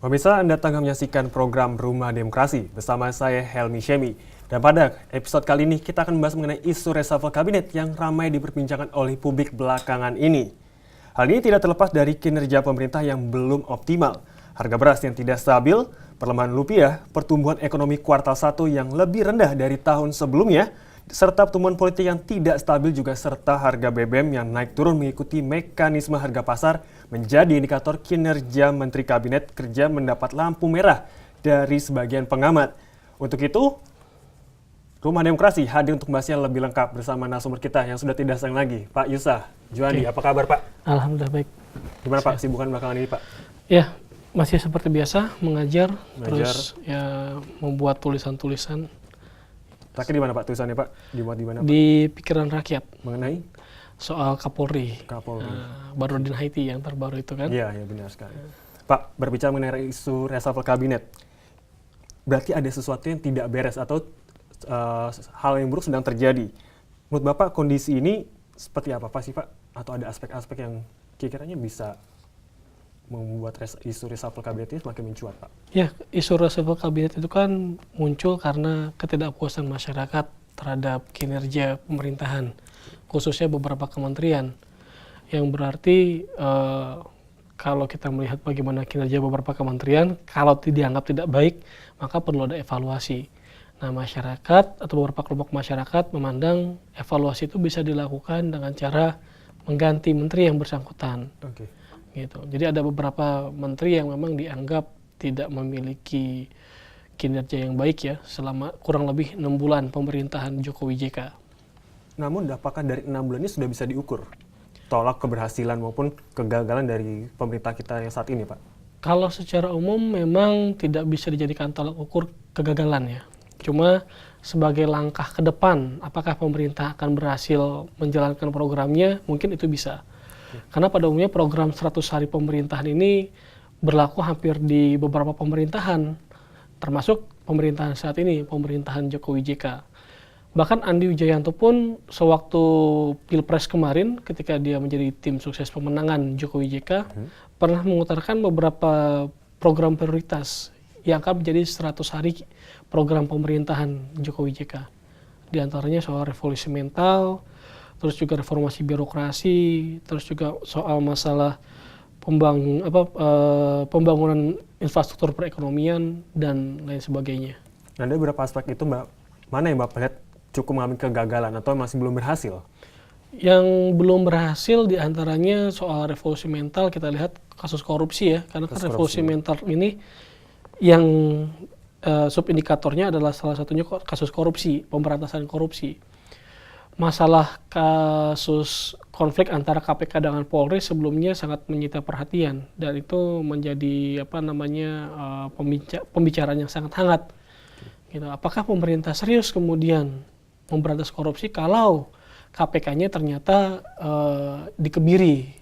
Pemirsa, Anda tengah menyaksikan program Rumah Demokrasi bersama saya Helmi Syemi. Dan pada episode kali ini kita akan membahas mengenai isu reshuffle kabinet yang ramai diperbincangkan oleh publik belakangan ini. Hal ini tidak terlepas dari kinerja pemerintah yang belum optimal, harga beras yang tidak stabil, pelemahan rupiah, pertumbuhan ekonomi kuartal 1 yang lebih rendah dari tahun sebelumnya, serta pertumbuhan politik yang tidak stabil juga serta harga BBM yang naik turun mengikuti mekanisme harga pasar menjadi indikator kinerja Menteri Kabinet Kerja mendapat lampu merah dari sebagian pengamat. Untuk itu, Rumah Demokrasi hadir untuk membahasnya lebih lengkap bersama narasumber kita yang sudah tidak asing lagi, Pak Yusah Juandi. Apa kabar, Pak? Alhamdulillah baik. Gimana Pak kesibukan belakangan ini, Pak? Ya, masih seperti biasa mengajar. Terus ya membuat tulisan-tulisan. Terakhir di mana Pak tulisannya, Pak? Dibuat di mana, Pak? Di Pikiran Rakyat. Mengenai? Soal Kapolri. Badrodin Haiti yang terbaru itu kan? Iya, benar sekali. Pak, berbicara mengenai isu reshuffle kabinet, berarti ada sesuatu yang tidak beres atau hal yang buruk sedang terjadi. Menurut Bapak kondisi ini seperti apa sih, Pak? Atau ada aspek-aspek yang kira-kiranya bisa membuat isu reshuffle kabinet ini semakin mencuat, Pak? Ya, isu reshuffle kabinet itu kan muncul karena ketidakpuasan masyarakat terhadap kinerja pemerintahan, khususnya beberapa kementerian. Yang berarti kalau kita melihat bagaimana kinerja beberapa kementerian, kalau dianggap tidak baik, maka perlu ada evaluasi. Nah, masyarakat atau beberapa kelompok masyarakat memandang evaluasi itu bisa dilakukan dengan cara mengganti menteri yang bersangkutan. Gitu. Jadi ada beberapa menteri yang memang dianggap tidak memiliki kinerja yang baik ya selama kurang lebih 6 bulan pemerintahan Jokowi JK. Namun apakah dari 6 bulan ini sudah bisa diukur tolak keberhasilan maupun kegagalan dari pemerintah kita yang saat ini, Pak? Kalau secara umum memang tidak bisa dijadikan tolak ukur kegagalan ya. Cuma sebagai langkah ke depan, apakah pemerintah akan berhasil menjalankan programnya, mungkin itu bisa. Karena pada umumnya program 100 hari pemerintahan ini berlaku hampir di beberapa pemerintahan, termasuk pemerintahan saat ini, pemerintahan Jokowi JK. Bahkan Andi Wijayanto pun sewaktu Pilpres kemarin, ketika dia menjadi tim sukses pemenangan Jokowi JK, pernah mengutarakan beberapa program prioritas yang akan menjadi 100 hari program pemerintahan Jokowi JK. Di antaranya soal revolusi mental, terus juga reformasi birokrasi, terus juga soal masalah pembangunan infrastruktur perekonomian, dan lain sebagainya. Nah, ada beberapa aspek itu, Mbak, mana yang Mbak lihat cukup mengalami kegagalan atau masih belum berhasil? Yang belum berhasil diantaranya soal revolusi mental, kita lihat kasus korupsi ya, karena kan revolusi mental ini yang subindikatornya adalah salah satunya kasus korupsi, pemberantasan korupsi. Masalah kasus konflik antara KPK dengan Polri sebelumnya sangat menyita perhatian dan itu menjadi pembicaraan yang sangat hangat. Gitu. Apakah pemerintah serius kemudian memberantas korupsi kalau KPK-nya ternyata dikebiri?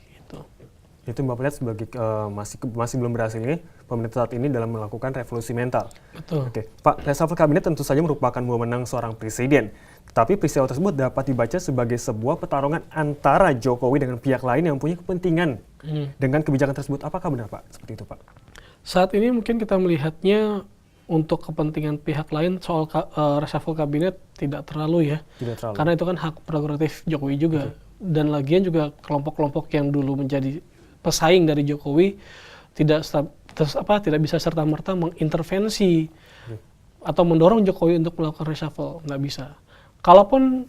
Itu Mbak lihat sebagai masih belum berhasil ini pemerintah saat ini dalam melakukan revolusi mental. Betul. Oke, Pak, reshuffle kabinet tentu saja merupakan wewenang seorang presiden. Tetapi peristiwa tersebut dapat dibaca sebagai sebuah pertarungan antara Jokowi dengan pihak lain yang punya kepentingan dengan kebijakan tersebut. Apakah benar, Pak? Seperti itu, Pak? Saat ini mungkin kita melihatnya untuk kepentingan pihak lain soal reshuffle kabinet tidak terlalu ya. Tidak terlalu. Karena itu kan hak prerogatif Jokowi juga. Dan lagian juga kelompok-kelompok yang dulu menjadi pesaing dari Jokowi tidak bisa serta-merta mengintervensi atau mendorong Jokowi untuk melakukan reshuffle, nggak bisa. Kalaupun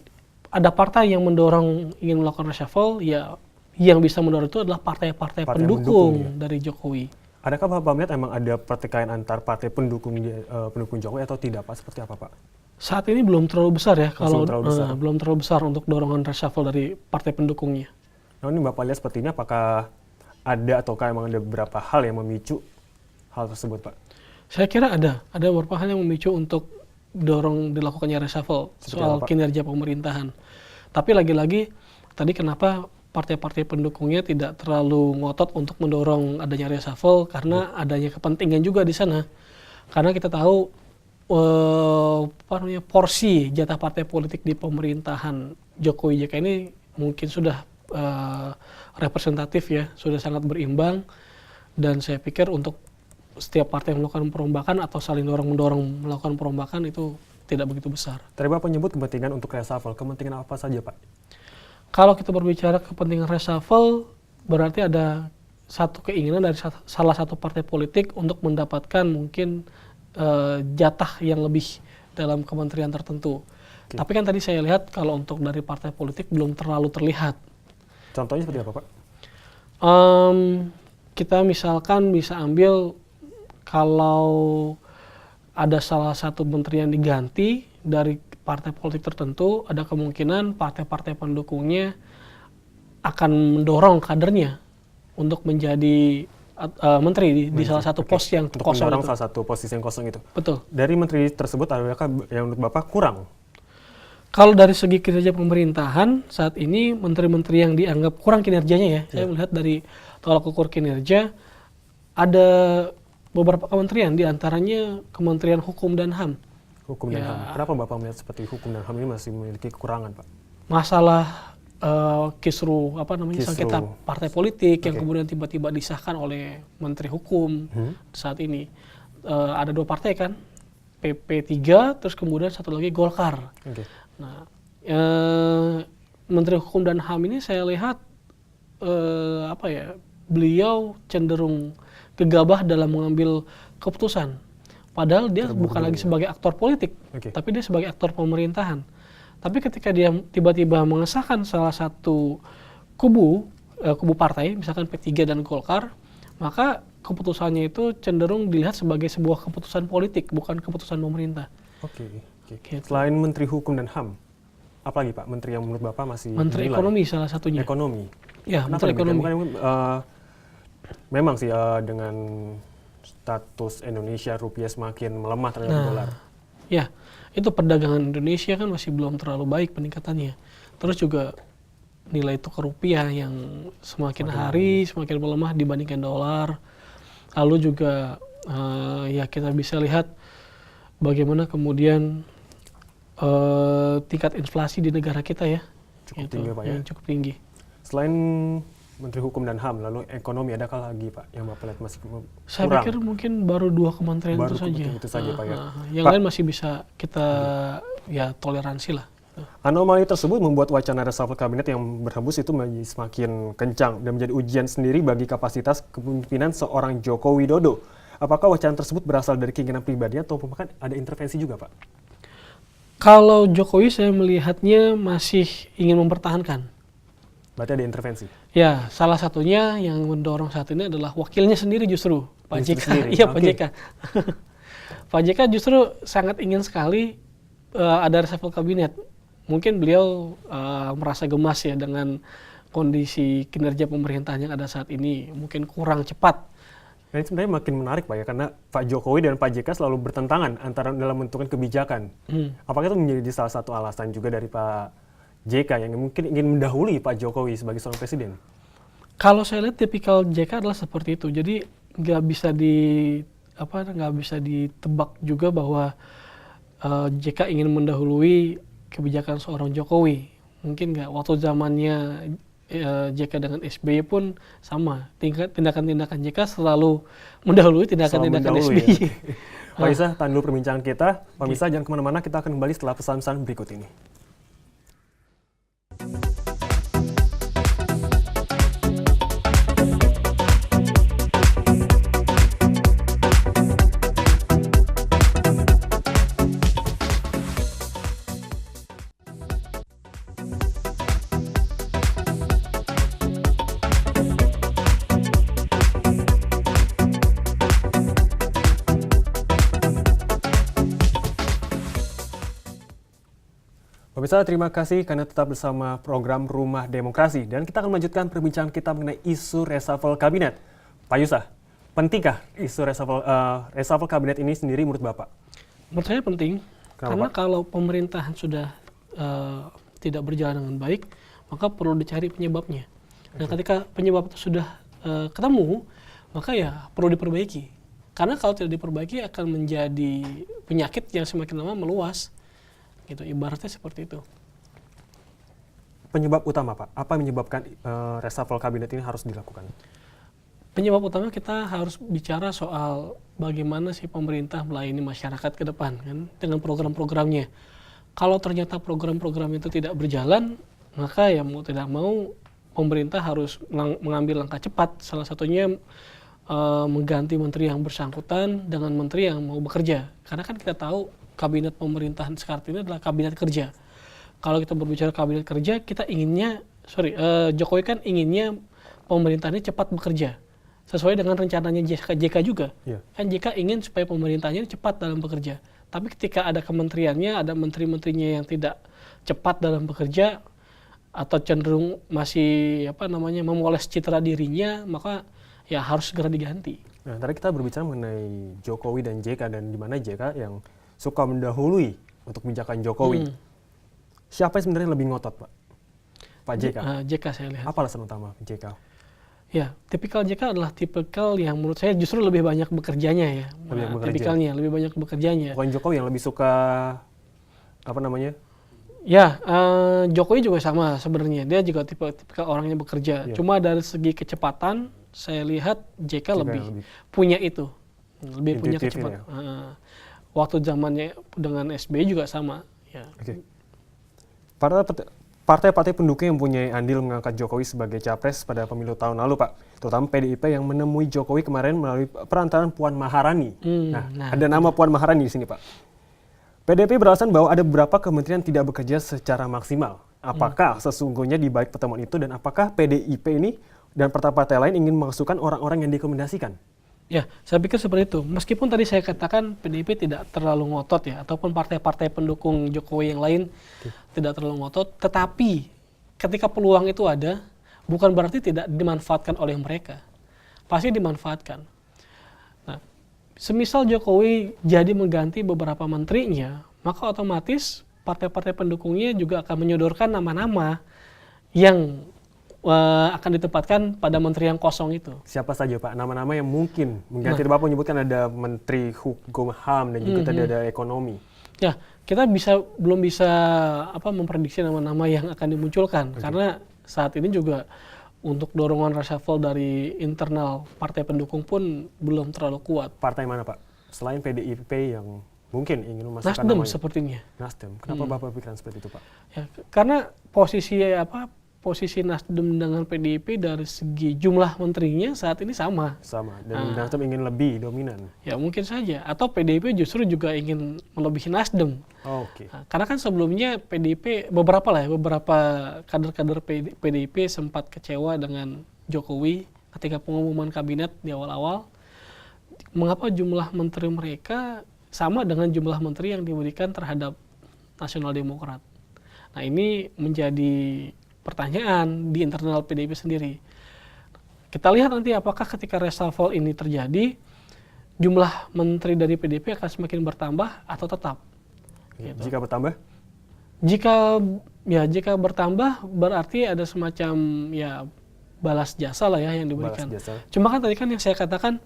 ada partai yang ingin melakukan reshuffle, ya yang bisa mendorong itu adalah partai-partai pendukung dari Jokowi. Adakah Bapak melihat emang ada pertikaian antar partai pendukung Jokowi atau tidak, Pak? Seperti apa, Pak? Saat ini belum terlalu besar ya, belum terlalu besar untuk dorongan reshuffle dari partai pendukungnya. Nah, ini Bapak lihat seperti ini, apakah ada ataukah emang ada beberapa hal yang memicu hal tersebut, Pak? Saya kira ada beberapa hal yang memicu untuk dorong dilakukannya reshuffle soal kinerja pemerintahan. Tapi lagi-lagi tadi kenapa partai-partai pendukungnya tidak terlalu ngotot untuk mendorong adanya reshuffle karena adanya kepentingan juga di sana. Karena kita tahu porsi jatah partai politik di pemerintahan Jokowi JK ini mungkin sudah representatif ya, sudah sangat berimbang, dan saya pikir untuk setiap partai melakukan perombakan atau saling dorong-mendorong melakukan perombakan itu tidak begitu besar. Tadi Bapak menyebut kepentingan untuk reshuffle. Kepentingan apa saja, Pak? Kalau kita berbicara kepentingan reshuffle, berarti ada satu keinginan dari salah satu partai politik untuk mendapatkan mungkin jatah yang lebih dalam kementerian tertentu. Oke. Tapi kan tadi saya lihat kalau untuk dari partai politik belum terlalu terlihat. Contohnya seperti apa, Pak? Kita misalkan bisa ambil kalau ada salah satu menteri yang diganti dari partai politik tertentu, ada kemungkinan partai-partai pendukungnya akan mendorong kadernya untuk menjadi menteri di salah satu pos yang Untuk kosong mendorong itu. salah satu posisi yang kosong itu. Betul. Dari menteri tersebut, adakah yang menurut Bapak kurang? Kalau dari segi kinerja pemerintahan saat ini menteri-menteri yang dianggap kurang kinerjanya ya, saya melihat dari tolak ukur kinerja ada beberapa kementerian, diantaranya Kementerian Hukum dan HAM. Hukum dan HAM. Kenapa Bapak melihat seperti hukum dan HAM ini masih memiliki kekurangan, Pak? Masalah kisru sengketa Kisru. partai politik yang Oke. kemudian tiba-tiba disahkan oleh Menteri Hukum saat ini. Ada dua partai kan, PP3, terus kemudian satu lagi Golkar. Oke. Nah, Menteri Hukum dan HAM ini saya lihat beliau cenderung gegabah dalam mengambil keputusan. Padahal dia bukan lagi sebagai aktor politik, Oke. tapi dia sebagai aktor pemerintahan. Tapi ketika dia tiba-tiba mengesahkan salah satu kubu partai, misalkan P3 dan Golkar, maka keputusannya itu cenderung dilihat sebagai sebuah keputusan politik, bukan keputusan pemerintah. Oke. Gitu. Selain Menteri Hukum dan HAM, apa lagi Pak? Menteri yang menurut Bapak masih Menteri dinilai? Ekonomi salah satunya. Ekonomi. Ya, Kenapa Menteri demikian? Ekonomi. Memang sih dengan status Indonesia rupiah semakin melemah terhadap dolar. Ya, itu perdagangan Indonesia kan masih belum terlalu baik peningkatannya. Terus juga nilai tukar rupiah yang semakin hari semakin melemah dibandingkan dolar. Lalu juga ya kita bisa lihat bagaimana kemudian tingkat inflasi di negara kita ya. Cukup Gitu, tinggi, Pak, ya? yang cukup tinggi. Selain Menteri Hukum dan HAM, lalu ekonomi, adakah lagi Pak yang Bapak lihat masih kurang? Saya pikir mungkin baru dua kementerian Baru itu saja. kementerian itu saja, Pak, ya. Yang Pak. lain masih bisa kita ya toleransi lah. Anomali tersebut membuat wacana reshuffle kabinet yang berhembus itu menjadi semakin kencang dan menjadi ujian sendiri bagi kapasitas kepemimpinan seorang Joko Widodo. Apakah wacana tersebut berasal dari keinginan pribadinya atau bahkan ada intervensi juga, Pak? Kalau Jokowi saya melihatnya masih ingin mempertahankan. Berarti ada intervensi. Ya, salah satunya yang mendorong saat ini adalah wakilnya sendiri justru, Pak Justru JK. sendiri, Iya, Pak oke. JK. Pak JK justru sangat ingin sekali ada reshuffle kabinet. Mungkin beliau merasa gemas ya dengan kondisi kinerja pemerintahan yang ada saat ini. Mungkin kurang cepat. Nah, ini sebenarnya makin menarik Pak ya, karena Pak Jokowi dan Pak JK selalu bertentangan antara dalam menentukan kebijakan. Apakah itu menjadi salah satu alasan juga dari Pak JK yang mungkin ingin mendahului Pak Jokowi sebagai seorang presiden? Kalau saya lihat tipikal JK adalah seperti itu. Jadi nggak bisa ditebak juga bahwa JK ingin mendahului kebijakan seorang Jokowi. Mungkin nggak. Waktu zamannya JK dengan SBY pun sama. Tindakan-tindakan JK selalu mendahului tindakan-tindakan Selalu SBY. mendahului, ya. Pak Isa, tahan dulu perbincangan kita. Pak Misa, jangan kemana-mana, kita akan kembali setelah pesan-pesan berikut ini. Pemirsa, terima kasih karena tetap bersama program Rumah Demokrasi. Dan kita akan melanjutkan perbincangan kita mengenai isu reshuffle kabinet. Pak Yusa, pentingkah isu reshuffle kabinet ini sendiri menurut Bapak? Menurut saya penting. Kenapa, Karena Pak? kalau pemerintahan sudah tidak berjalan dengan baik, maka perlu dicari penyebabnya. Nah, ketika penyebab itu sudah ketemu, maka ya perlu diperbaiki. Karena kalau tidak diperbaiki akan menjadi penyakit yang semakin lama meluas. Gitu, ibaratnya seperti itu. Penyebab utama Pak, apa yang menyebabkan reshuffle kabinet ini harus dilakukan? Penyebab utama kita harus bicara soal bagaimana sih pemerintah melayani masyarakat ke depan kan dengan program-programnya. Kalau ternyata program-program itu tidak berjalan, maka ya mau tidak mau pemerintah harus mengambil langkah cepat. Salah satunya mengganti menteri yang bersangkutan dengan menteri yang mau bekerja. Karena kan kita tahu kabinet pemerintahan sekarang ini adalah kabinet kerja. Kalau kita berbicara kabinet kerja, kita inginnya, Jokowi kan inginnya pemerintahnya cepat bekerja. Sesuai dengan rencananya JK juga. Yeah. Kan JK ingin supaya pemerintahnya cepat dalam bekerja. Tapi ketika ada kementeriannya, ada menteri-menterinya yang tidak cepat dalam bekerja, atau cenderung masih memoles citra dirinya, maka ya harus segera diganti. Nah, tadi kita berbicara mengenai Jokowi dan JK, dan di mana JK yang suka mendahului untuk kebijakan Jokowi. Siapa yang sebenarnya lebih ngotot, Pak? Pak JK? JK saya lihat. Apa alasan utama JK? Ya, tipikal JK adalah tipikal yang menurut saya justru lebih banyak bekerjanya ya. Tipikalnya lebih banyak bekerjanya. Bukan Jokowi yang lebih suka Ya, Jokowi juga sama sebenarnya. Dia juga tipikal orangnya bekerja. Yeah. Cuma dari segi kecepatan, saya lihat JK lebih punya itu. Lebih punya kecepatan. Ya. Waktu zamannya dengan SBY juga sama. Ya. Okay. Partai-partai pendukung yang punya andil mengangkat Jokowi sebagai capres pada pemilu tahun lalu, Pak. Terutama PDIP yang menemui Jokowi kemarin melalui perantaraan Puan Maharani. Ada nama Puan Maharani di sini, Pak. PDIP beralasan bahwa ada beberapa kementerian tidak bekerja secara maksimal. Apakah sesungguhnya di balik pertemuan itu, dan apakah PDIP ini dan partai-partai lain ingin memasukkan orang-orang yang direkomendasikan? Ya, saya pikir seperti itu. Meskipun tadi saya katakan PDIP tidak terlalu ngotot ya, ataupun partai-partai pendukung Jokowi yang lain tidak terlalu ngotot, tetapi ketika peluang itu ada, bukan berarti tidak dimanfaatkan oleh mereka. Pasti dimanfaatkan. Nah, semisal Jokowi jadi mengganti beberapa menterinya, maka otomatis partai-partai pendukungnya juga akan menyodorkan nama-nama yang akan ditempatkan pada menteri yang kosong itu. Siapa saja, Pak? Nama-nama yang mungkin mengganti. Bapak menyebutkan ada Menteri Hukum HAM dan juga tadi ada ekonomi. Ya, kita belum bisa memprediksi nama-nama yang akan dimunculkan karena saat ini juga untuk dorongan reshuffle dari internal partai pendukung pun belum terlalu kuat. Partai mana, Pak? Selain PDIP yang mungkin ingin memasukkan Nasdem sepertinya. Nasdem. Kenapa Bapak pikiran seperti itu, Pak? Ya, karena posisi Nasdem dengan PDIP dari segi jumlah menterinya saat ini sama. Dan Nasdem ingin lebih dominan. Ya mungkin saja. Atau PDIP justru juga ingin melebihi Nasdem. Oke. Karena kan sebelumnya PDIP beberapa kader-kader PDIP sempat kecewa dengan Jokowi ketika pengumuman kabinet di awal-awal. Mengapa jumlah menteri mereka sama dengan jumlah menteri yang diberikan terhadap Nasional Demokrat? Nah, ini menjadi pertanyaan di internal PDIP sendiri. Kita lihat nanti apakah ketika reshuffle ini terjadi, jumlah menteri dari PDIP akan semakin bertambah atau tetap. Gitu. Jika bertambah? Jika bertambah berarti ada semacam balas jasa lah ya yang diberikan. Cuma kan tadi kan yang saya katakan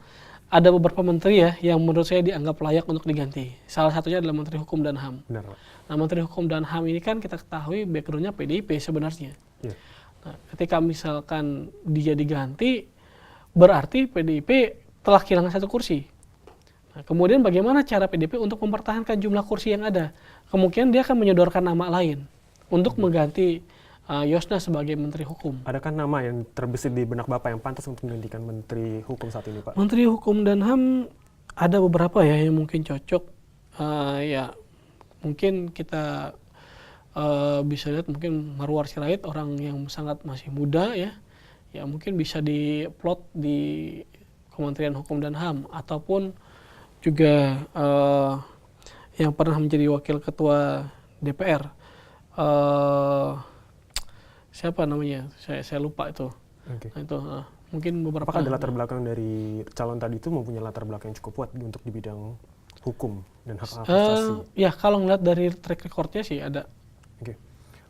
ada beberapa menteri ya yang menurut saya dianggap layak untuk diganti. Salah satunya adalah Menteri Hukum dan HAM. Benar. Nah, Menteri Hukum dan HAM ini kan kita ketahui backgroundnya PDIP sebenarnya. Yeah. Nah, ketika misalkan dia diganti, berarti PDIP telah kehilangan satu kursi. Nah, kemudian bagaimana cara PDIP untuk mempertahankan jumlah kursi yang ada? Kemungkinan dia akan menyodorkan nama lain untuk mengganti Yosna sebagai Menteri Hukum. Adakah nama yang terbesit di benak Bapak yang pantas untuk menggantikan Menteri Hukum saat ini, Pak? Menteri Hukum dan HAM ada beberapa ya yang mungkin cocok. Mungkin kita bisa lihat mungkin Marwar Sirait, orang yang sangat masih muda ya mungkin bisa diplot di Kementerian Hukum dan HAM, ataupun juga yang pernah menjadi wakil ketua DPR. Siapa namanya? Saya lupa itu. Okay. Nah, itu mungkin beberapa. Apakah ada latar belakang dari calon tadi itu mempunyai latar belakang yang cukup kuat untuk di bidang hukum dan hak asasi? Ya, kalau ngeliat dari track recordnya sih ada. Oke.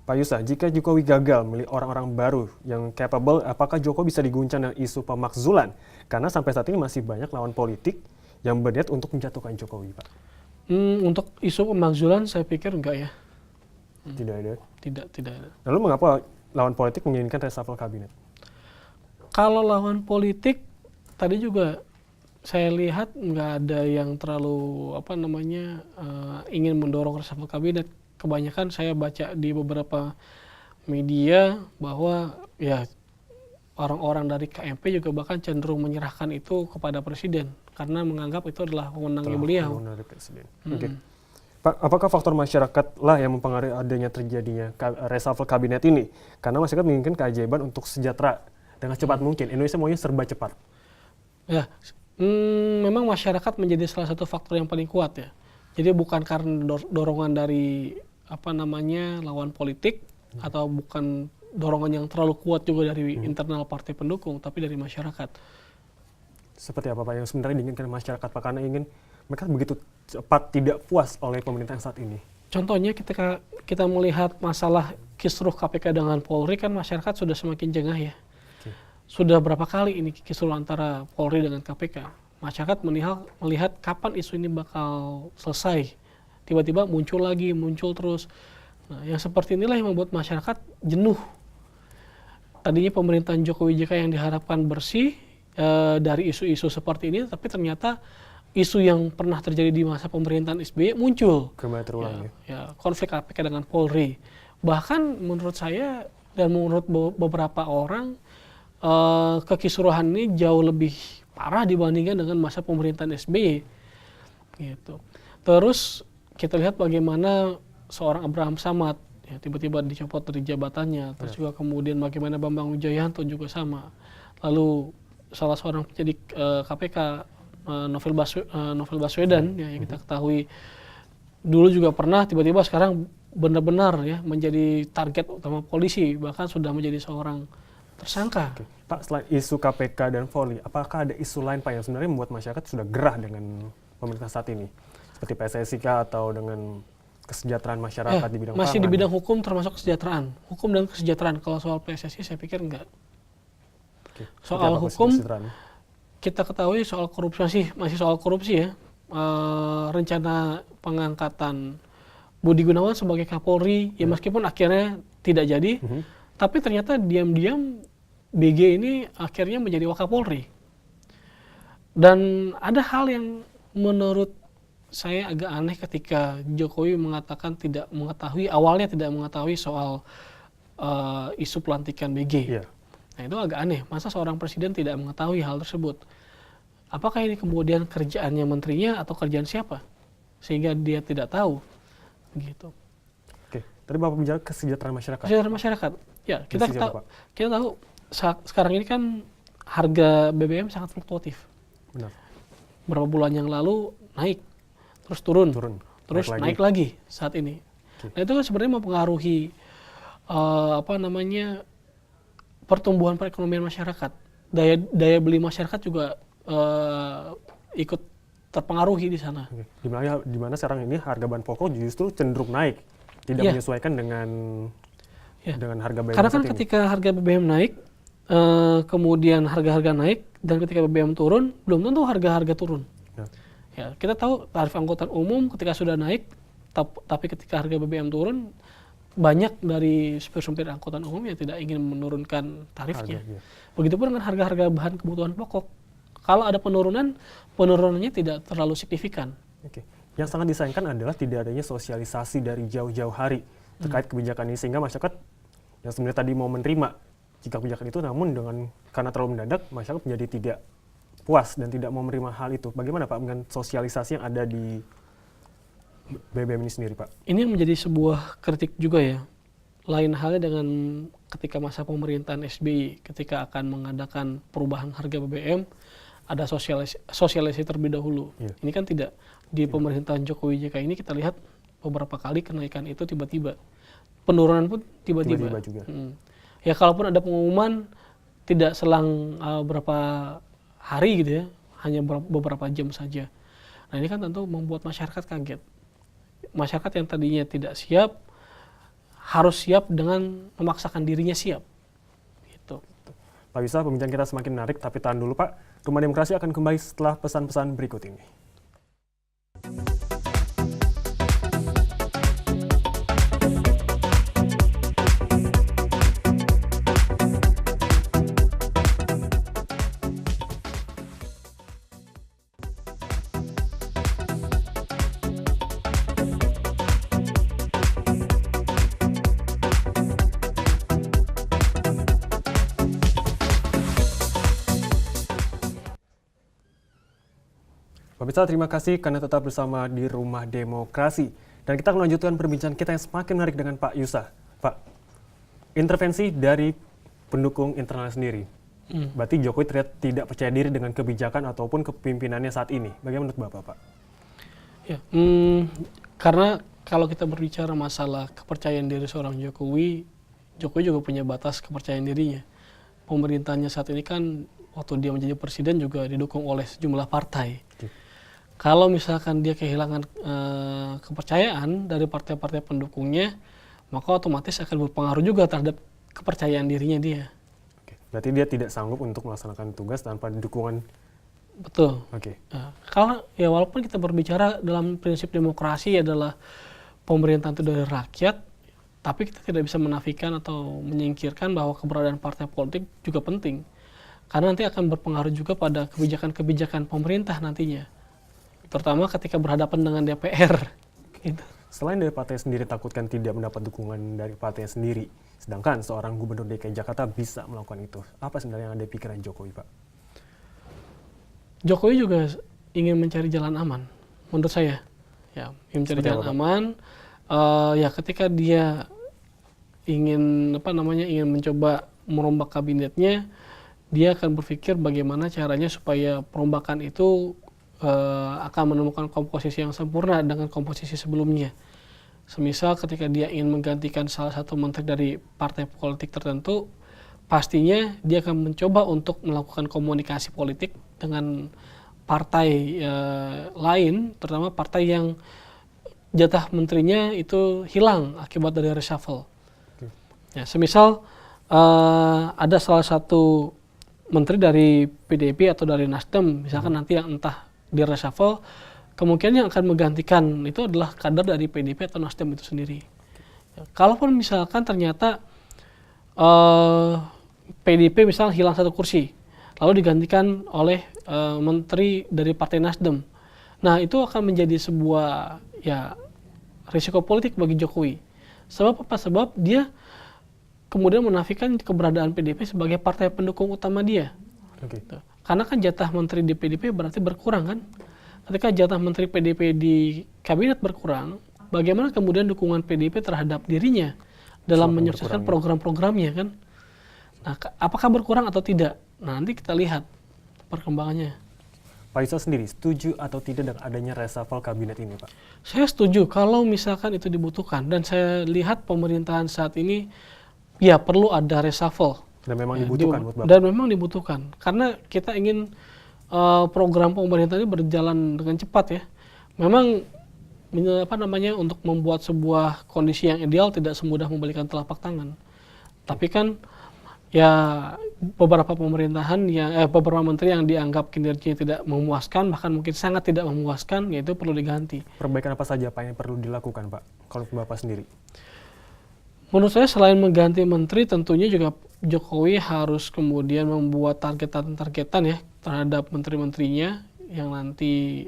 Pak Yusa, jika Jokowi gagal memilih orang-orang baru yang capable, apakah Jokowi bisa diguncang dengan isu pemakzulan? Karena sampai saat ini masih banyak lawan politik yang berniat untuk menjatuhkan Jokowi, Pak. Untuk isu pemakzulan saya pikir enggak ya. Tidak ada? Tidak ada. Lalu mengapa lawan politik menginginkan reshuffle kabinet? Kalau lawan politik tadi juga saya lihat nggak ada yang terlalu ingin mendorong reshuffle kabinet. Kebanyakan saya baca di beberapa media bahwa ya orang-orang dari KMP juga bahkan cenderung menyerahkan itu kepada presiden karena menganggap itu adalah wewenangnya beliau. Wewenang dari presiden. Oke. Pak, apakah faktor masyarakat lah yang mempengaruhi adanya terjadinya reshuffle kabinet ini? Karena masyarakat menginginkan keajaiban untuk sejahtera dengan cepat mungkin. Indonesia maunya serba cepat. Ya, memang masyarakat menjadi salah satu faktor yang paling kuat ya. Jadi bukan karena dorongan dari lawan politik atau bukan dorongan yang terlalu kuat juga dari internal partai pendukung, tapi dari masyarakat. Seperti apa Pak yang sebenarnya diinginkan masyarakat Pak? Karena mereka begitu cepat tidak puas oleh pemerintah saat ini. Contohnya ketika kita melihat masalah kisruh KPK dengan Polri kan masyarakat sudah semakin jengah ya. Sudah berapa kali ini kisruh antara Polri dengan KPK. Masyarakat melihat kapan isu ini bakal selesai. Tiba-tiba muncul terus. Nah, yang seperti inilah yang membuat masyarakat jenuh. Tadinya pemerintahan Jokowi JK yang diharapkan bersih dari isu-isu seperti ini, tapi ternyata isu yang pernah terjadi di masa pemerintahan SBY muncul. Kembali terulang ya. Konflik KPK dengan Polri. Bahkan menurut saya dan menurut beberapa orang, kekisruhan ini jauh lebih parah dibandingkan dengan masa pemerintahan SBY. Gitu. Terus kita lihat bagaimana seorang Abraham Samad ya, tiba-tiba dicopot dari jabatannya. Terus juga kemudian bagaimana Bambang Wijoyanto juga sama. Lalu salah seorang penyidik KPK Novel Baswedan ya, yang kita ketahui dulu juga pernah tiba-tiba sekarang benar-benar ya menjadi target utama polisi, bahkan sudah menjadi seorang tersangka. Oke. Pak, selain isu KPK dan Polri, apakah ada isu lain Pak yang sebenarnya membuat masyarakat sudah gerah dengan pemerintah saat ini? Seperti PSSI atau dengan kesejahteraan masyarakat di bidang masih pangan? di bidang hukum termasuk kesejahteraan. Hukum dan kesejahteraan. Kalau soal PSSI saya pikir enggak. Oke. Soal hukum kita ketahui soal korupsi masih soal korupsi ya. Rencana pengangkatan Budi Gunawan sebagai Kapolri ya meskipun akhirnya tidak jadi, tapi ternyata diam-diam BG ini akhirnya menjadi Wakapolri. Dan ada hal yang menurut saya agak aneh ketika Jokowi mengatakan awalnya tidak mengetahui soal isu pelantikan BG. Yeah. Nah itu agak aneh, masa seorang presiden tidak mengetahui hal tersebut? Apakah ini kemudian kerjaannya menterinya atau kerjaan siapa? Sehingga dia tidak tahu. Gitu. Oke, tadi Bapak bicara kesejahteraan masyarakat. Kesejahteraan masyarakat. Ya, kita tahu sekarang ini kan harga BBM sangat fluktuatif. Benar. Beberapa bulan yang lalu naik, terus turun. Terus naik lagi saat ini. Nah itu kan sebenarnya mempengaruhi pertumbuhan perekonomian masyarakat. Daya beli masyarakat juga ikut terpengaruhi di sana. Oke. Di mana sekarang ini harga bahan pokok justru cenderung naik, tidak menyesuaikan dengan harga BBM. Karena kan ketika harga BBM naik, kemudian harga-harga naik, dan ketika BBM turun, belum tentu harga-harga turun. Ya, kita tahu tarif angkutan umum ketika sudah naik, tapi ketika harga BBM turun, banyak dari supir-supir angkutan umum yang tidak ingin menurunkan tarifnya. Begitupun dengan harga-harga bahan kebutuhan pokok. Kalau ada penurunannya tidak terlalu signifikan. Oke. Yang sangat disayangkan adalah tidak adanya sosialisasi dari jauh-jauh hari terkait kebijakan ini, sehingga masyarakat yang sebenarnya tadi mau menerima jika kebijakan itu, namun karena terlalu mendadak, masyarakat menjadi tidak puas dan tidak mau menerima hal itu. Bagaimana Pak dengan sosialisasi yang ada di BBM ini sendiri Pak? Ini menjadi sebuah kritik juga ya. Lain halnya dengan ketika masa pemerintahan SBY, ketika akan mengadakan perubahan harga BBM, ada sosialisasi terlebih dahulu. Ini kan tidak. Di pemerintahan Jokowi JK ini kita lihat beberapa kali kenaikan itu tiba-tiba. Penurunan pun tiba-tiba. Juga. Ya kalaupun ada pengumuman tidak selang berapa hari gitu ya, hanya beberapa jam saja. Nah ini kan tentu membuat masyarakat kaget. Masyarakat yang tadinya tidak siap, harus siap dengan memaksakan dirinya siap. Gitu. Pak Bisa, pembicaraan kita semakin menarik, tapi tahan dulu Pak. Rumah Demokrasi akan kembali setelah pesan-pesan berikut ini. Pemirsa, terima kasih karena tetap bersama di Rumah Demokrasi. Dan kita akan melanjutkan perbincangan kita yang semakin menarik dengan Pak Yusa. Pak, intervensi dari pendukung internal sendiri. Berarti Jokowi terlihat tidak percaya diri dengan kebijakan ataupun kepemimpinannya saat ini. Bagaimana menurut Bapak, Pak? Ya, karena kalau kita berbicara masalah kepercayaan diri seorang Jokowi, Jokowi juga punya batas kepercayaan dirinya. Pemerintahnya saat ini kan waktu dia menjadi presiden juga didukung oleh sejumlah partai. Kalau misalkan dia kehilangan kepercayaan dari partai-partai pendukungnya, maka otomatis akan berpengaruh juga terhadap kepercayaan dirinya dia. Oke. Berarti dia tidak sanggup untuk melaksanakan tugas tanpa dukungan. Betul. Oke. Kalau ya walaupun kita berbicara dalam prinsip demokrasi adalah pemerintahan itu dari rakyat, tapi kita tidak bisa menafikan atau menyingkirkan bahwa keberadaan partai politik juga penting. Karena nanti akan berpengaruh juga pada kebijakan-kebijakan pemerintah nantinya. Terutama ketika berhadapan dengan DPR. Gitu. Selain dari partai sendiri takutkan tidak mendapat dukungan dari partai sendiri, sedangkan seorang gubernur DKI Jakarta bisa melakukan itu. Apa sebenarnya yang ada di pikiran Jokowi, Pak? Jokowi juga ingin mencari jalan aman, menurut saya. Ya, ingin mencari jalan aman. Ya, ketika dia ingin ingin mencoba merombak kabinetnya, dia akan berpikir bagaimana caranya supaya perombakan itu akan menemukan komposisi yang sempurna dengan komposisi sebelumnya. Semisal ketika dia ingin menggantikan salah satu menteri dari partai politik tertentu, pastinya dia akan mencoba untuk melakukan komunikasi politik dengan partai lain, terutama partai yang jatah menterinya itu hilang akibat dari reshuffle. Ya, semisal ada salah satu menteri dari PDIP atau dari Nasdem, misalkan nanti yang entah di reshuffle, kemungkinan yang akan menggantikan itu adalah kader dari PDIP atau Nasdem itu sendiri. Ya, kalaupun misalkan ternyata PDIP misal hilang satu kursi, lalu digantikan oleh menteri dari Partai Nasdem. Nah, itu akan menjadi sebuah ya risiko politik bagi Jokowi. Sebab apa? Sebab dia kemudian menafikan keberadaan PDIP sebagai partai pendukung utama dia. Okay. Karena kan jatah menteri di PDIP berarti berkurang kan? Ketika jatah menteri PDIP di kabinet berkurang, bagaimana kemudian dukungan PDIP terhadap dirinya dalam menyukseskan program-programnya kan? Nah, apakah berkurang atau tidak? Nah, nanti kita lihat perkembangannya. Pak Yusa sendiri setuju atau tidak dengan adanya reshuffle kabinet ini, Pak? Saya setuju kalau misalkan itu dibutuhkan, dan saya lihat pemerintahan saat ini ya perlu ada reshuffle. Dan memang dibutuhkan buat Bapak? Dan memang dibutuhkan, karena kita ingin program pemerintah ini berjalan dengan cepat ya. Memang untuk membuat sebuah kondisi yang ideal tidak semudah membalikan telapak tangan. Tapi kan ya beberapa pemerintahan beberapa menteri yang dianggap kinerjanya tidak memuaskan, bahkan mungkin sangat tidak memuaskan, yaitu perlu diganti. Perbaikan apa saja Pak yang perlu dilakukan, Pak, kalau Bapak sendiri? Menurut saya selain mengganti menteri, tentunya juga Jokowi harus kemudian membuat targetan ya terhadap menteri-menterinya yang nanti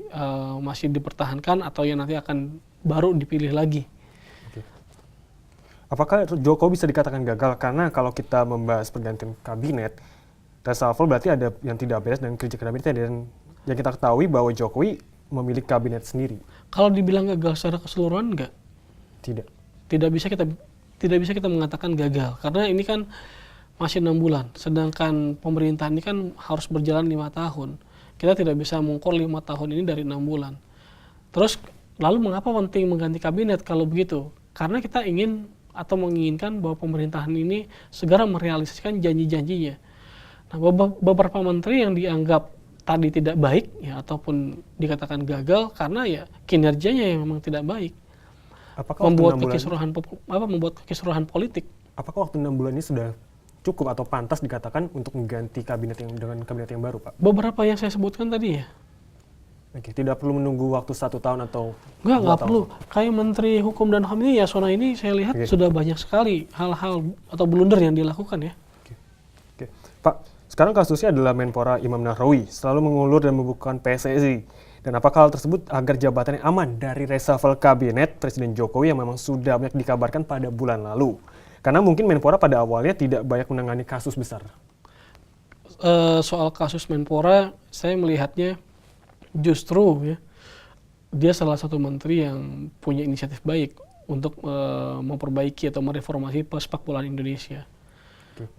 masih dipertahankan atau yang nanti akan baru dipilih lagi. Oke. Apakah Jokowi bisa dikatakan gagal? Karena kalau kita membahas pergantian kabinet, reshuffle berarti ada yang tidak beres dan kerja kabinetnya, dan yang kita ketahui bahwa Jokowi memilih kabinet sendiri. Kalau dibilang gagal secara keseluruhan, enggak. Tidak. Tidak bisa kita mengatakan gagal, karena ini kan masih 6 bulan, sedangkan pemerintahan ini kan harus berjalan 5 tahun. Kita tidak bisa mengukur 5 tahun ini dari 6 bulan. Terus, lalu mengapa penting mengganti kabinet kalau begitu? Karena kita ingin atau menginginkan bahwa pemerintahan ini segera merealisasikan janji-janjinya. Nah, beberapa menteri yang dianggap tadi tidak baik, ya, ataupun dikatakan gagal karena ya kinerjanya yang memang tidak baik. Apakah membuat kekisruhan politik. Apakah waktu 6 bulan ini sudah cukup atau pantas dikatakan untuk mengganti kabinet dengan kabinet yang baru, Pak? Beberapa yang saya sebutkan tadi ya. Oke, tidak perlu menunggu waktu 1 tahun atau nggak perlu. Kayak Menteri Hukum dan HAM ini, Yasona ini saya lihat sudah banyak sekali hal-hal atau blunder yang dilakukan ya. Oke. Pak, sekarang kasusnya adalah Menpora Imam Nahrawi selalu mengulur dan membukukan PSSI. Dan apakah hal tersebut agar jabatannya aman dari reshuffle kabinet Presiden Jokowi yang memang sudah banyak dikabarkan pada bulan lalu? Karena mungkin Menpora pada awalnya tidak banyak menangani kasus besar. Soal kasus Menpora, saya melihatnya justru ya dia salah satu menteri yang punya inisiatif baik untuk memperbaiki atau mereformasi sepak bola Indonesia.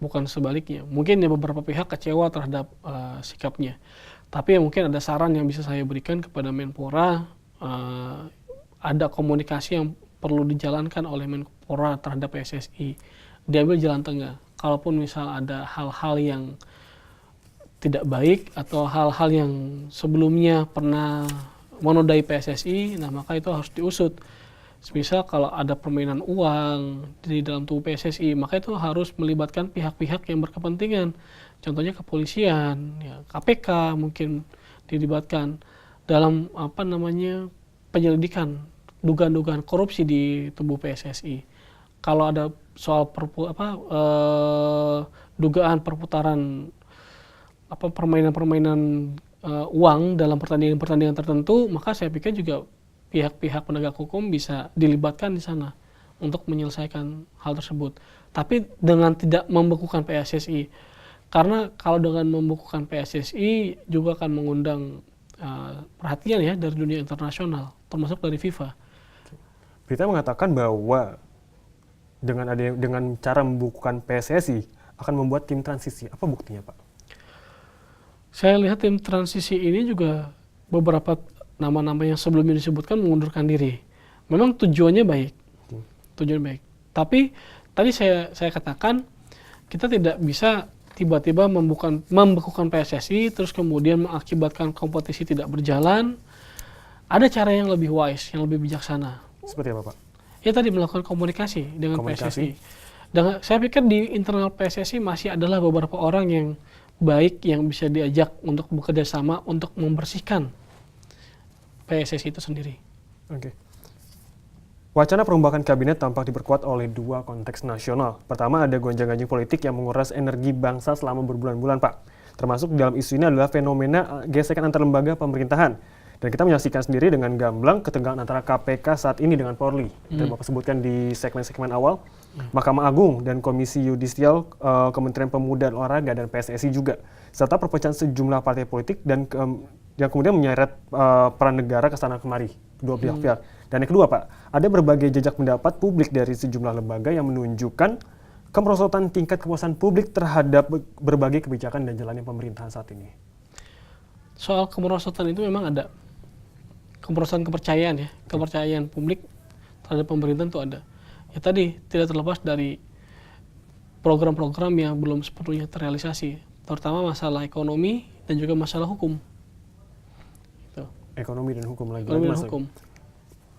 Bukan sebaliknya. Mungkin ya beberapa pihak kecewa terhadap sikapnya. Tapi ya mungkin ada saran yang bisa saya berikan kepada Menpora, ada komunikasi yang perlu dijalankan oleh Menpora terhadap PSSI. Diambil jalan tengah. Kalaupun misal ada hal-hal yang tidak baik atau hal-hal yang sebelumnya pernah menodai PSSI, nah maka itu harus diusut. Misal kalau ada permainan uang di dalam tubuh PSSI, maka itu harus melibatkan pihak-pihak yang berkepentingan. Contohnya kepolisian, ya, KPK mungkin dilibatkan dalam penyelidikan dugaan-dugaan korupsi di tubuh PSSI. Kalau ada soal dugaan perputaran permainan-permainan uang dalam pertandingan-pertandingan tertentu, maka saya pikir juga pihak-pihak penegak hukum bisa dilibatkan di sana untuk menyelesaikan hal tersebut. Tapi dengan tidak membekukan PSSI, karena kalau dengan membekukan PSSI juga akan mengundang perhatian ya dari dunia internasional, termasuk dari FIFA. Berita mengatakan bahwa dengan cara membukukan PSSI akan membuat tim transisi. Apa buktinya, Pak? Saya lihat tim transisi ini juga beberapa nama-nama yang sebelumnya disebutkan mengundurkan diri. Memang tujuannya baik. Tapi tadi saya katakan kita tidak bisa tiba-tiba membekukan PSSI terus kemudian mengakibatkan kompetisi tidak berjalan. Ada cara yang lebih wise, yang lebih bijaksana. Seperti apa, Pak? Ya tadi melakukan komunikasi dengan PSSI. Dan saya pikir di internal PSSI masih adalah beberapa orang yang baik yang bisa diajak untuk bekerja sama untuk membersihkan PSSI itu sendiri. Oke. Wacana perombakan kabinet tampak diperkuat oleh dua konteks nasional. Pertama, ada gonjang-ganjing politik yang menguras energi bangsa selama berbulan-bulan, Pak. Termasuk dalam isu ini adalah fenomena gesekan antar lembaga pemerintahan. Dan kita menyaksikan sendiri dengan gamblang ketegangan antara KPK saat ini dengan Polri. Yang Bapak sebutkan di segmen-segmen awal. Mahkamah Agung dan Komisi Yudisial, Kementerian Pemuda dan Olahraga dan PSSI juga. Serta perpecahan sejumlah partai politik dan yang kemudian menyeret peran negara ke sana kemari, kedua pihak. Dan yang kedua, Pak, ada berbagai jejak pendapat publik dari sejumlah lembaga yang menunjukkan kemerosotan tingkat kepuasan publik terhadap berbagai kebijakan dan jalannya pemerintahan saat ini. Soal kemerosotan itu memang ada. Kemerosotan kepercayaan ya, kepercayaan publik terhadap pemerintahan itu ada. Ya tadi tidak terlepas dari program-program yang belum sepenuhnya terrealisasi, terutama masalah ekonomi dan juga masalah hukum. Ekonomi dan hukum lagi. Ekonomi dan hukum.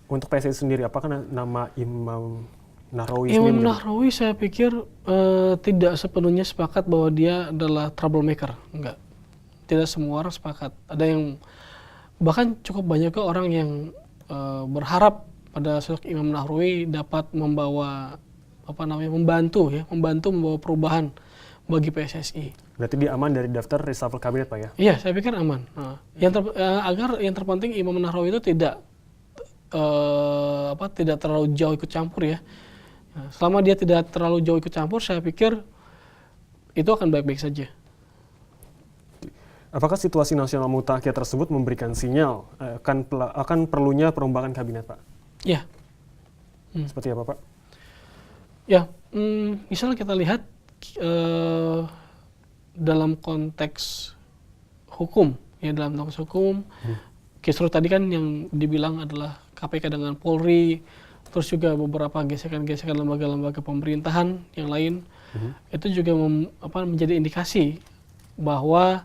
Untuk PSSI sendiri, apakah nama Imam Nahrawi Imam Nahrawi saya pikir tidak sepenuhnya sepakat bahwa dia adalah troublemaker. Enggak. Tidak semua orang sepakat. Ada yang bahkan cukup banyak orang yang berharap pada sosok Imam Nahrawi dapat membawa membantu membawa perubahan bagi PSSI. Berarti dia aman dari daftar reshuffle kabinet, Pak ya? Iya, saya pikir aman. Agar yang terpenting Imam Nahrawi itu tidak terlalu jauh ikut campur ya. Selama dia tidak terlalu jauh ikut campur, saya pikir itu akan baik-baik saja. Apakah situasi nasional mutakhir tersebut memberikan sinyal akan perlunya perombakan kabinet, Pak? Ya. Seperti apa, Pak? Ya, misalnya kita lihat dalam konteks hukum, kisruh tadi kan yang dibilang adalah KPK dengan Polri, terus juga beberapa gesekan-gesekan lembaga-lembaga pemerintahan yang lain, itu juga menjadi indikasi bahwa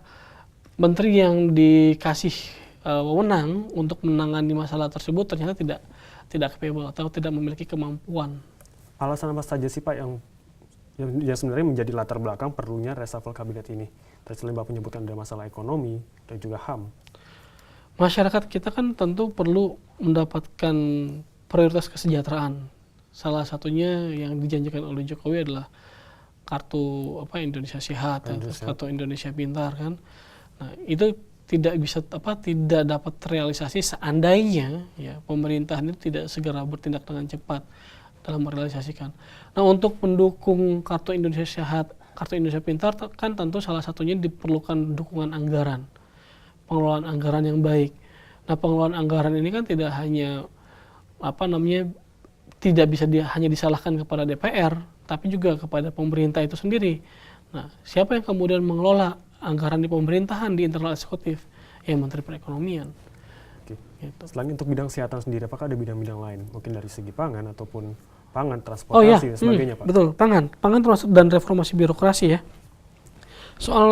menteri yang dikasih wewenang untuk menangani masalah tersebut ternyata tidak capable atau tidak memiliki kemampuan. Alasan apa saja sih, Pak, yang sebenarnya menjadi latar belakang perlunya reshuffle kabinet ini? Selain Bapak menyebutkan ada masalah ekonomi dan juga HAM. Masyarakat kita kan tentu perlu mendapatkan prioritas kesejahteraan. Salah satunya yang dijanjikan oleh Jokowi adalah kartu Indonesia Sehat atau kartu Indonesia Pintar kan. Nah, itu tidak dapat terrealisasi seandainya ya pemerintahan itu tidak segera bertindak dengan cepat dalam merealisasikan. Nah, untuk mendukung kartu Indonesia Sehat, kartu Indonesia Pintar kan tentu salah satunya diperlukan dukungan anggaran, pengelolaan anggaran yang baik. Nah, pengelolaan anggaran ini kan tidak hanya apa namanya tidak bisa hanya disalahkan kepada DPR, tapi juga kepada pemerintah itu sendiri. Nah, siapa yang kemudian mengelola anggaran di pemerintahan di internal eksekutif? Ya, Menteri Perekonomian. Oke. Gitu. Selain untuk bidang kesehatan sendiri, apakah ada bidang-bidang lain? Mungkin dari segi pangan ataupun pangan, Oh iya, transportasi dan sebagainya, Pak? betul. Pangan termasuk dan reformasi birokrasi ya. Soal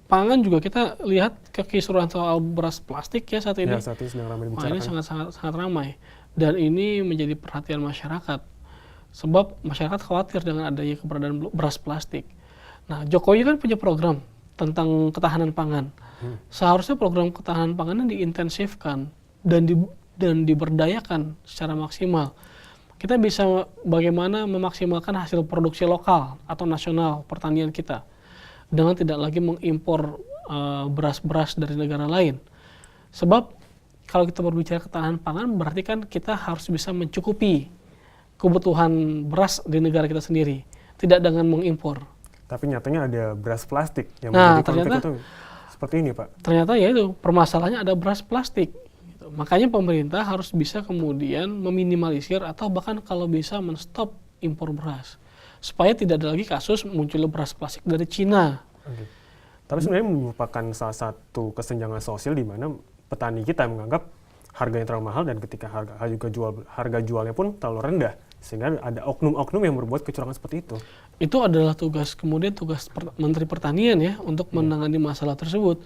pangan juga kita lihat kekisruhan soal beras plastik ya saat ini. Ya, saat ini sedang ramai Wah, ini dibicarakan. sangat ramai dan ini menjadi perhatian masyarakat sebab masyarakat khawatir dengan adanya keberadaan beras plastik. Nah, Jokowi kan punya program tentang ketahanan pangan. Seharusnya program ketahanan pangannya diintensifkan dan diberdayakan secara maksimal. Kita bisa bagaimana memaksimalkan hasil produksi lokal atau nasional pertanian kita dengan tidak lagi mengimpor beras-beras dari negara lain. Sebab kalau kita berbicara ketahanan pangan berarti kan kita harus bisa mencukupi kebutuhan beras di negara kita sendiri, tidak dengan mengimpor. Tapi nyatanya ada beras plastik yang Nah, menjadi konflik ternyata itu seperti ini, Pak. Ternyata ya itu permasalahannya ada beras plastik. Gitu. Makanya pemerintah harus bisa kemudian meminimalisir atau bahkan kalau bisa menstop impor beras supaya tidak ada lagi kasus munculnya beras plastik dari Cina. Oke. Tapi sebenarnya merupakan salah satu kesenjangan sosial di mana petani kita menganggap harganya terlalu mahal dan ketika harga jualnya pun terlalu rendah sehingga ada oknum-oknum yang berbuat kecurangan seperti itu. Itu adalah tugas Menteri Pertanian ya untuk menangani masalah tersebut.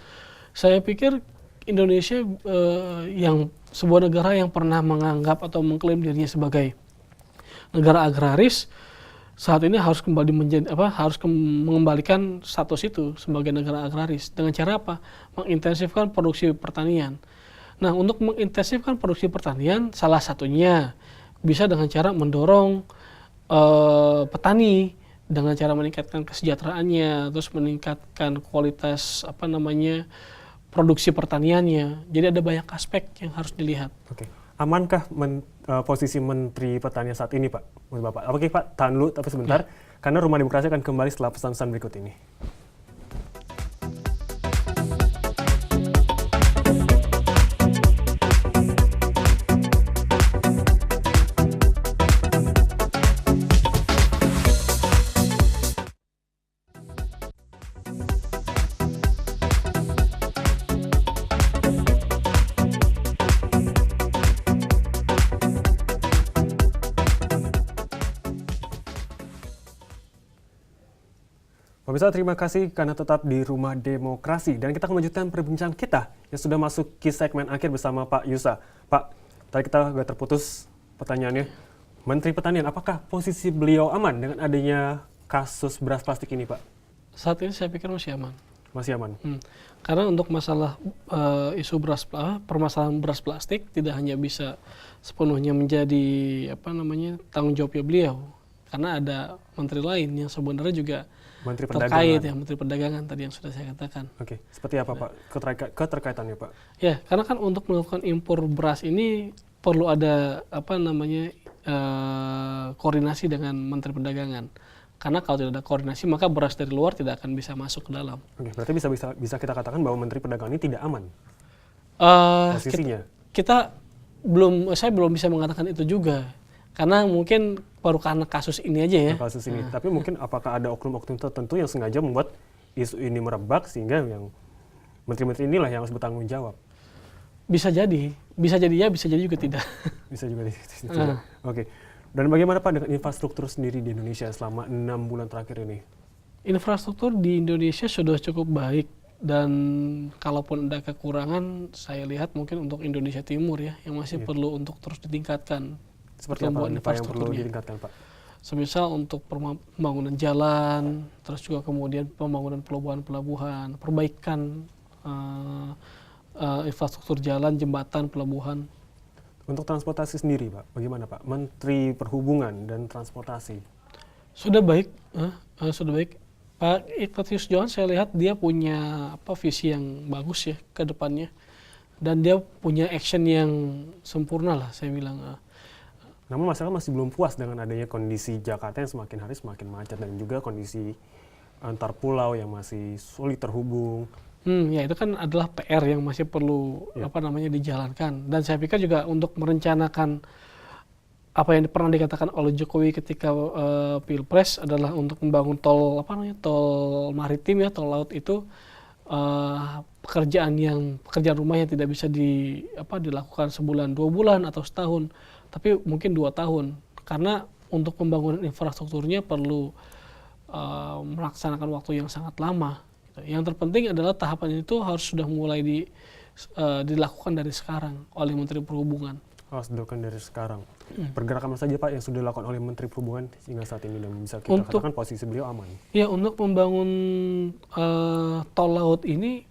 Saya pikir Indonesia yang sebuah negara yang pernah menganggap atau mengklaim dirinya sebagai negara agraris saat ini harus kembali mengembalikan status itu sebagai negara agraris dengan cara apa? Mengintensifkan produksi pertanian. Nah, untuk mengintensifkan produksi pertanian salah satunya bisa dengan cara mendorong petani dengan cara meningkatkan kesejahteraannya, terus meningkatkan kualitas produksi pertaniannya. Jadi ada banyak aspek yang harus dilihat. Oke. Amankah posisi Menteri Pertanian saat ini, Pak? Menurut Bapak? Oke, Pak, tahan dulu tapi sebentar karena Rumah Demokrasi akan kembali setelah pesan-pesan berikut ini. Pemirsa, terima kasih karena tetap di Rumah Demokrasi. Dan kita akan melanjutkan perbincangan kita yang sudah masuk ke segmen akhir bersama Pak Yusa. Pak, tadi kita agak terputus pertanyaannya. Menteri Pertanian, apakah posisi beliau aman dengan adanya kasus beras plastik ini, Pak? Saat ini saya pikir masih aman. Masih aman? Karena untuk masalah permasalahan beras plastik tidak hanya bisa sepenuhnya menjadi tanggung jawabnya beliau. Karena ada menteri lain yang sebenarnya juga Menteri terkait ya, Menteri Perdagangan tadi yang sudah saya katakan. Oke, seperti apa Pak keterkaitannya, Pak? Ya, karena kan untuk melakukan impor beras ini perlu ada koordinasi dengan Menteri Perdagangan. Karena kalau tidak ada koordinasi maka beras dari luar tidak akan bisa masuk ke dalam. Oke, berarti bisa kita katakan bahwa Menteri Perdagangan ini tidak aman posisinya. Saya belum bisa mengatakan itu juga. Karena mungkin baru karena kasus ini aja ya. Kasus ini. Tapi mungkin apakah ada oknum-oknum tertentu yang sengaja membuat isu ini merebak sehingga yang menteri-menteri inilah yang harus bertanggung jawab? Bisa jadi ya, bisa jadi juga tidak. Bisa juga tidak. Oke. Dan bagaimana Pak dengan infrastruktur sendiri di Indonesia selama 6 bulan terakhir ini? Infrastruktur di Indonesia sudah cukup baik dan kalaupun ada kekurangan, saya lihat mungkin untuk Indonesia Timur ya yang masih perlu untuk terus ditingkatkan. Seperti apa yang perlu ditingkatkan, Pak? Semisal untuk pembangunan jalan, terus juga kemudian pembangunan pelabuhan-pelabuhan, perbaikan infrastruktur jalan, jembatan, pelabuhan. Untuk transportasi sendiri, Pak, bagaimana Pak? Menteri Perhubungan dan Transportasi. Sudah baik, sudah baik. Pak Ignatius Johan saya lihat dia punya visi yang bagus ya ke depannya. Dan dia punya action yang sempurna lah saya bilang. Namun masyarakat masih belum puas dengan adanya kondisi Jakarta yang semakin hari semakin macet dan juga kondisi antar pulau yang masih sulit terhubung Ya itu kan adalah PR yang masih perlu dijalankan. Dan saya pikir juga untuk merencanakan apa yang pernah dikatakan oleh Jokowi ketika Pilpres adalah untuk membangun tol tol maritim ya, tol laut itu pekerjaan rumah yang tidak bisa dilakukan sebulan, 2 bulan atau setahun, tapi mungkin 2 tahun. Karena untuk pembangunan infrastrukturnya perlu melaksanakan waktu yang sangat lama. Yang terpenting adalah tahapan itu harus sudah mulai dilakukan dari sekarang oleh Menteri Perhubungan. Harus dilakukan dari sekarang. Pergerakan apa saja Pak yang sudah dilakukan oleh Menteri Perhubungan hingga saat ini dan bisa kita katakan posisi beliau aman? Ya, untuk membangun tol laut ini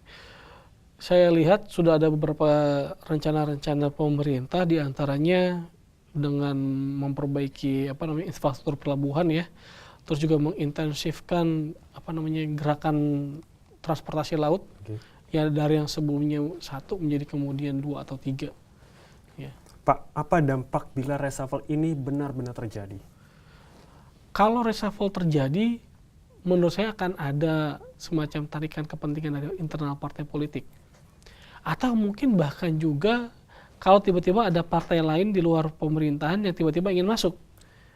saya lihat sudah ada beberapa rencana-rencana pemerintah, diantaranya dengan memperbaiki infrastruktur pelabuhan ya, terus juga mengintensifkan gerakan transportasi laut ya, dari yang sebelumnya 1 menjadi kemudian 2 atau 3. Ya. Pak, apa dampak bila reshuffle ini benar-benar terjadi? Kalau reshuffle terjadi, menurut saya akan ada semacam tarikan kepentingan dari internal partai politik. Atau mungkin bahkan juga kalau tiba-tiba ada partai lain di luar pemerintahan yang tiba-tiba ingin masuk.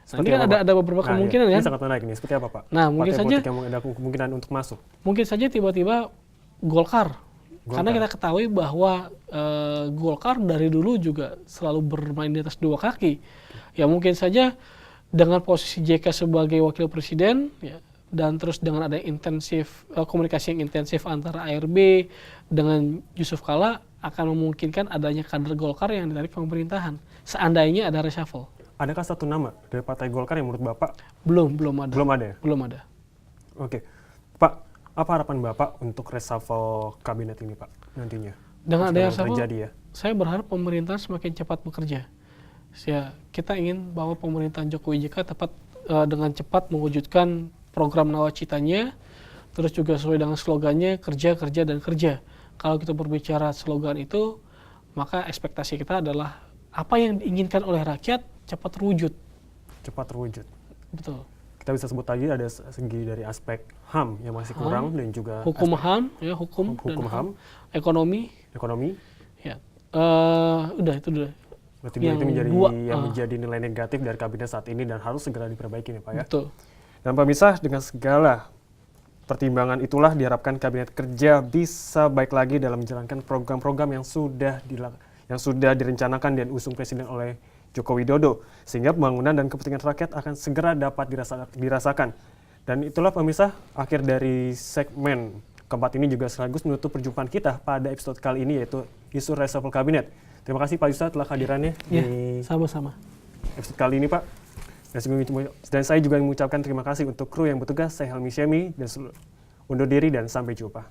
Nah, ini kan ada beberapa kemungkinan kan? Ini sangat menarik nih. Seperti apa Pak? Nah, mungkin partai saja politik yang ada kemungkinan untuk masuk. Mungkin saja tiba-tiba Golkar. Karena kita ketahui bahwa Golkar dari dulu juga selalu bermain di atas 2 kaki. Ya mungkin saja dengan posisi JK sebagai wakil presiden ya, dan terus dengan ada komunikasi yang intensif antara ARB dengan Yusuf Kalla akan memungkinkan adanya kader Golkar yang ditarik pemerintahan seandainya ada reshuffle. Adakah satu nama dari Partai Golkar yang menurut Bapak? Belum ada. Belum ada ya? Belum ada. Oke. Pak, apa harapan Bapak untuk reshuffle kabinet ini Pak nantinya? Dengan adanya reshuffle, terjadi ya? Saya berharap pemerintah semakin cepat bekerja. Ya, kita ingin bahwa pemerintahan Jokowi JK dengan cepat mewujudkan program nawacitanya, terus juga sesuai dengan slogannya kerja, kerja, dan kerja. Kalau kita berbicara slogan itu, maka ekspektasi kita adalah apa yang diinginkan oleh rakyat cepat terwujud. Cepat terwujud. Betul. Kita bisa sebut lagi ada segi dari aspek HAM yang masih kurang dan juga hukum HAM, ya hukum dan HAM, ekonomi. Ya, udah itu dulu. Berarti itu menjadi nilai negatif dari kabinet saat ini dan harus segera diperbaiki nih Pak ya. Betul. Dan pemirsa, dengan segala pertimbangan itulah diharapkan kabinet kerja bisa baik lagi dalam menjalankan program-program yang sudah direncanakan dan usung Presiden oleh Joko Widodo, sehingga pembangunan dan kepentingan rakyat akan segera dapat dirasakan. Dan itulah pemirsa, akhir dari segmen keempat ini juga sekaligus menutup perjumpaan kita pada episode kali ini, yaitu isu reshuffle kabinet. Terima kasih Pak Yusuf telah kehadirannya di sama-sama episode kali ini Pak. Dan saya juga mengucapkan terima kasih untuk kru yang bertugas. Saya Helmi Syemi dan undur diri dan sampai jumpa.